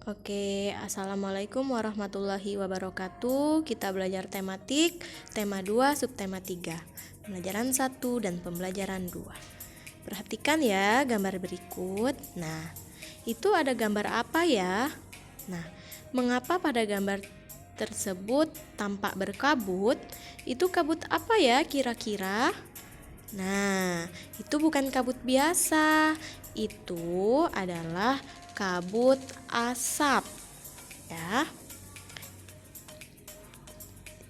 Oke, Assalamualaikum warahmatullahi wabarakatuh. Kita belajar tematik, tema 2, subtema 3. Pembelajaran 1 dan pembelajaran 2. Perhatikan ya gambar berikut. Nah, itu ada gambar apa ya? Nah, mengapa pada gambar tersebut tampak berkabut? Itu kabut apa ya kira-kira? Nah, itu bukan kabut biasa. Itu adalah kabut asap. Ya,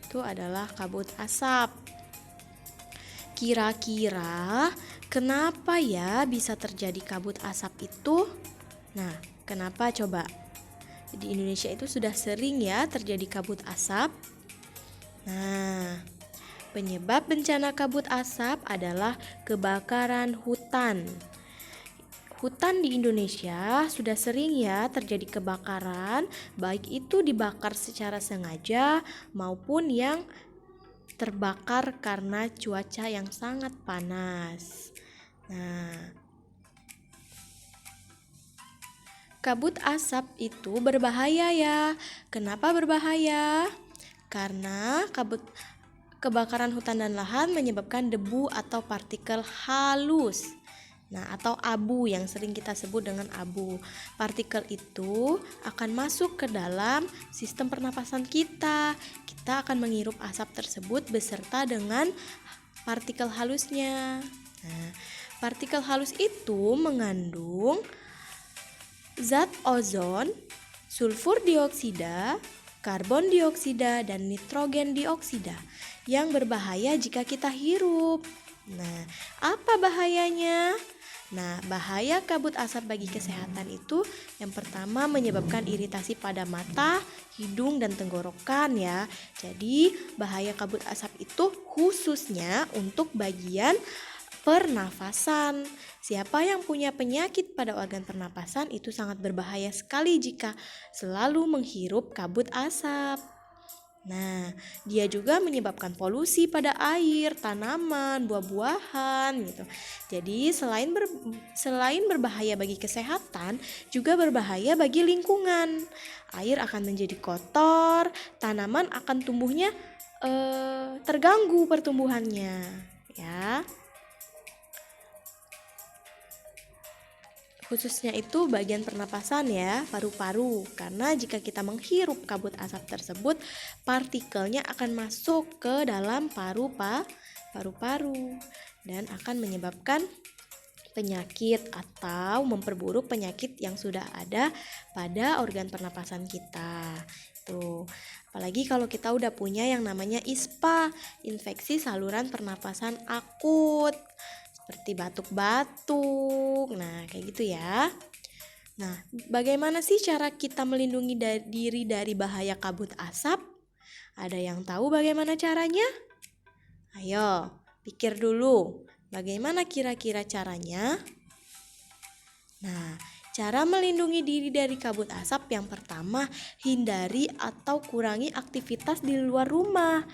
itu adalah kabut asap. Kira-kira kenapa ya bisa terjadi kabut asap itu? Nah, kenapa coba? Di Indonesia itu sudah sering ya terjadi kabut asap. Nah, penyebab bencana kabut asap adalah kebakaran hutan. Hutan di Indonesia sudah sering ya terjadi kebakaran, baik itu dibakar secara sengaja maupun yang terbakar karena cuaca yang sangat panas. Nah, kabut asap itu berbahaya ya. Kenapa berbahaya? Karena kebakaran hutan dan lahan menyebabkan debu atau partikel halus. Nah, atau abu yang sering kita sebut dengan abu. Partikel itu akan masuk ke dalam sistem pernapasan kita. Kita akan menghirup asap tersebut beserta dengan partikel halusnya. Nah, partikel halus itu mengandung zat ozon, sulfur dioksida, karbon dioksida, dan nitrogen dioksida yang berbahaya jika kita hirup. Nah, apa bahayanya? Nah, bahaya kabut asap bagi kesehatan itu yang pertama menyebabkan iritasi pada mata, hidung, dan tenggorokan ya. Jadi, bahaya kabut asap itu khususnya untuk bagian pernafasan. Siapa yang punya penyakit pada organ pernapasan itu sangat berbahaya sekali jika selalu menghirup kabut asap. Nah, dia juga menyebabkan polusi pada air, tanaman, buah-buahan gitu. Jadi, selain berbahaya bagi kesehatan, juga berbahaya bagi lingkungan. Air akan menjadi kotor, tanaman akan tumbuhnya terganggu pertumbuhannya, ya. Khususnya itu bagian pernapasan ya, paru-paru. Karena jika kita menghirup kabut asap tersebut, partikelnya akan masuk ke dalam paru-paru dan akan menyebabkan penyakit atau memperburuk penyakit yang sudah ada pada organ pernapasan kita. Tuh, apalagi kalau kita udah punya yang namanya ISPA, infeksi saluran pernapasan akut, seperti batuk-batuk. Nah, kayak gitu ya. Nah, bagaimana sih cara kita melindungi diri dari bahaya kabut asap? Ada yang tahu bagaimana caranya? Ayo, pikir dulu. Bagaimana kira-kira caranya? Nah, cara melindungi diri dari kabut asap yang pertama, hindari atau kurangi aktivitas di luar rumah.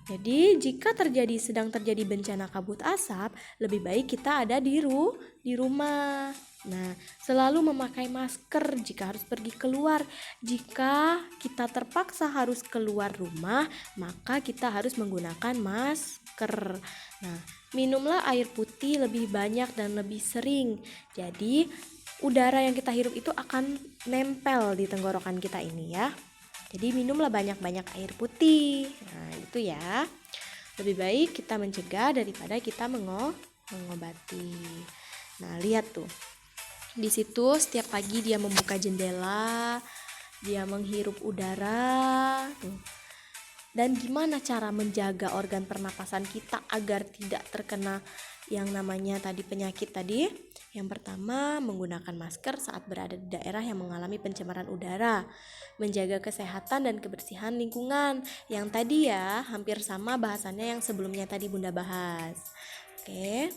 Jadi, jika sedang terjadi bencana kabut asap, lebih baik kita ada di rumah. Nah, selalu memakai masker jika harus pergi keluar. Jika kita terpaksa harus keluar rumah, maka kita harus menggunakan masker. Nah, minumlah air putih lebih banyak dan lebih sering. Jadi, udara yang kita hirup itu akan nempel di tenggorokan kita ini ya. Jadi minumlah banyak-banyak air putih. Nah, itu ya. Lebih baik kita mencegah daripada kita mengobati. Nah, lihat tuh. Di situ setiap pagi dia membuka jendela, dia menghirup udara. Tuh. Dan gimana cara menjaga organ pernapasan kita agar tidak terkena yang namanya tadi penyakit tadi? Yang pertama, menggunakan masker saat berada di daerah yang mengalami pencemaran udara. Menjaga kesehatan dan kebersihan lingkungan. Yang tadi ya, hampir sama bahasannya yang sebelumnya tadi Bunda bahas. Oke.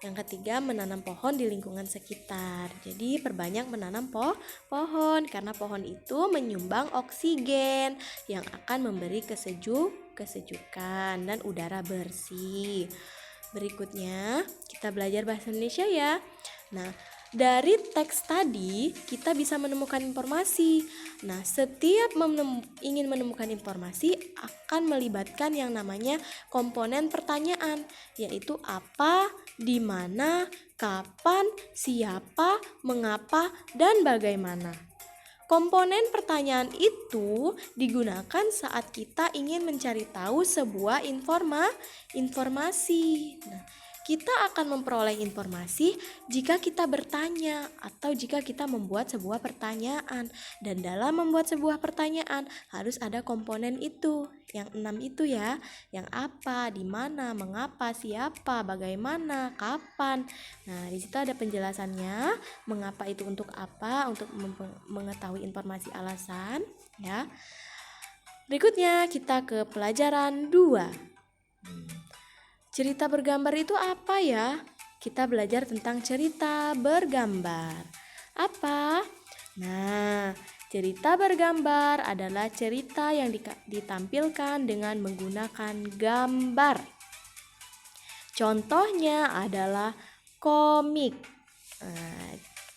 Yang ketiga, menanam pohon di lingkungan sekitar. Jadi perbanyak menanam pohon karena pohon itu menyumbang oksigen yang akan memberi kesejukan dan udara bersih. Berikutnya, kita belajar bahasa Indonesia ya. Nah, Dari teks tadi kita bisa menemukan informasi. Nah, setiap ingin menemukan informasi akan melibatkan yang namanya komponen pertanyaan, yaitu apa, di mana, kapan, siapa, mengapa, dan bagaimana. Komponen pertanyaan itu digunakan saat kita ingin mencari tahu sebuah informasi. Nah, kita akan memperoleh informasi jika kita bertanya atau jika kita membuat sebuah pertanyaan. Dan dalam membuat sebuah pertanyaan harus ada komponen itu, yang 6 itu ya, yang apa, di mana, mengapa, siapa, bagaimana, kapan. Nah, di situ ada penjelasannya, mengapa itu untuk apa, untuk mengetahui informasi alasan, ya. Berikutnya kita ke pelajaran 2. Cerita bergambar itu apa ya? Kita belajar tentang cerita bergambar. Apa? Nah, cerita bergambar adalah cerita yang ditampilkan dengan menggunakan gambar. Contohnya adalah komik.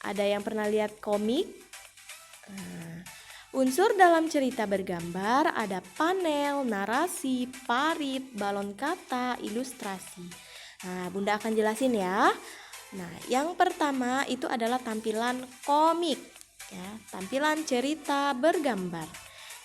Ada yang pernah lihat komik? Unsur dalam cerita bergambar ada panel, narasi, parit, balon kata, ilustrasi. Nah, Bunda akan jelasin ya. Nah, yang pertama itu adalah tampilan komik, ya, tampilan cerita bergambar.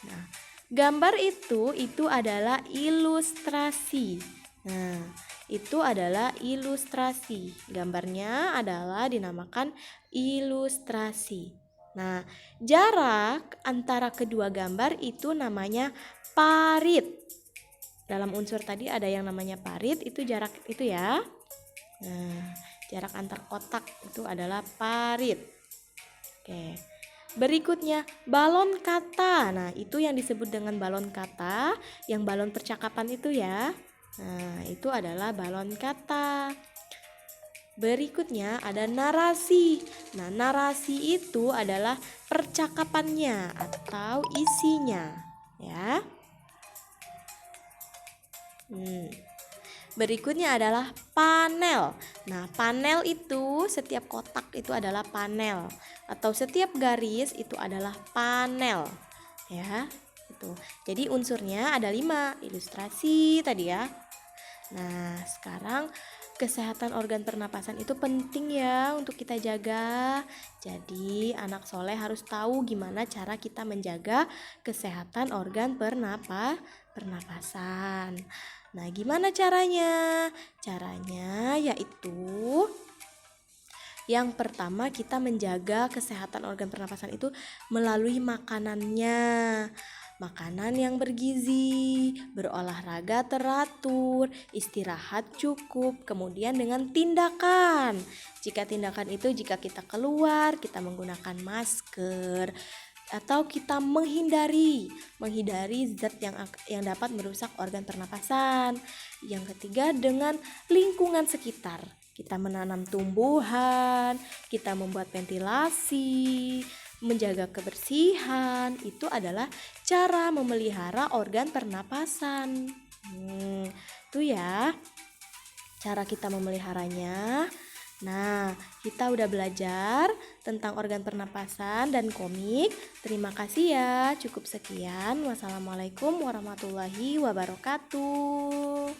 Nah, gambar itu adalah ilustrasi. Nah, itu adalah ilustrasi. Gambarnya adalah dinamakan ilustrasi. Nah, jarak antara kedua gambar itu namanya parit. Dalam unsur tadi ada yang namanya parit, itu jarak itu ya. Nah, jarak antar kotak itu adalah parit. Oke. Berikutnya balon kata. Nah, itu yang disebut dengan balon kata, yang balon percakapan itu ya. Nah, itu adalah balon kata. Berikutnya ada narasi. Nah, narasi itu adalah percakapannya atau isinya, ya. Berikutnya adalah panel. Nah, panel itu setiap kotak itu adalah panel atau setiap garis itu adalah panel, ya. Itu. Jadi unsurnya ada 5, ilustrasi tadi ya. Nah, sekarang kesehatan organ pernapasan itu penting ya untuk kita jaga. Jadi anak soleh harus tahu gimana cara kita menjaga kesehatan organ pernapasan. Nah, gimana caranya? Caranya yaitu yang pertama kita menjaga kesehatan organ pernapasan itu melalui makanannya. Makanan yang bergizi, berolahraga teratur, istirahat cukup, kemudian dengan tindakan. Jika tindakan itu jika kita keluar, kita menggunakan masker atau kita menghindari zat yang dapat merusak organ pernapasan. Yang ketiga dengan lingkungan sekitar. Kita menanam tumbuhan, kita membuat ventilasi, menjaga kebersihan, itu adalah cara memelihara organ pernapasan. Itu ya cara kita memeliharanya. Nah, kita udah belajar tentang organ pernapasan dan komik. Terima kasih ya, cukup sekian. Wassalamualaikum warahmatullahi wabarakatuh.